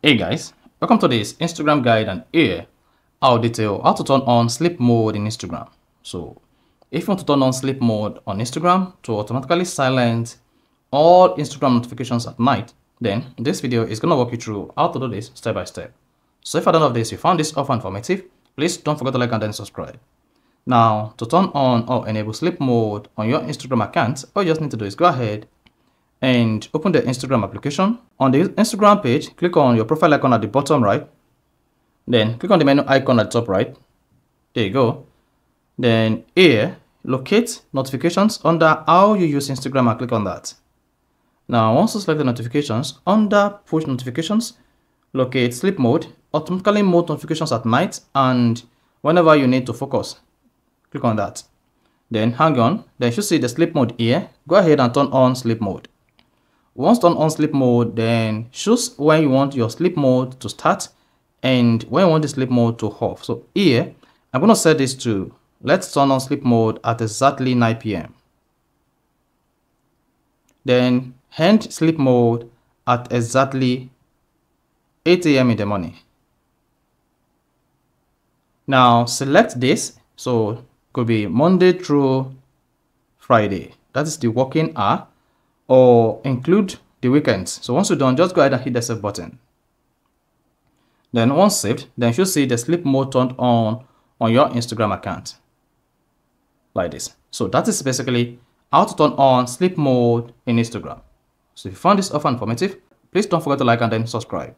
Hey guys, welcome to this Instagram guide, and here I'll detail how to turn on sleep mode in Instagram. So if you want to turn on sleep mode on Instagram to automatically silence all Instagram notifications at night, then this video is going to walk you through how to do this step by step. So if at the end of this you found this offer informative, please don't forget to like and then subscribe. Now, to turn on or enable sleep mode on your Instagram account, all you just need to do is go ahead and open the Instagram application. On the Instagram page, click on your profile icon at the bottom right. Then click on the menu icon at the top right. There you go. Then here, locate notifications under how you use Instagram and click on that. Now, once you select the notifications, under push notifications, locate sleep mode, automatically mode notifications at night and whenever you need to focus. Click on that. Then hang on. Then you should see the sleep mode here. Go ahead and turn on sleep mode. Once turn on sleep mode, then choose when you want your sleep mode to start and when you want the sleep mode to off. So here, I'm going to set this to, let's turn on sleep mode at exactly 9 p.m. Then end sleep mode at exactly 8 a.m. in the morning. Now select this, so it could be Monday through Friday. That is the working hour, or include the weekends. So once you're done, just go ahead and hit the save button. Then once saved, then you should see the sleep mode turned on your Instagram account like this. So that is basically how to turn on sleep mode in Instagram. So if you found this offer informative, please don't forget to like and then subscribe.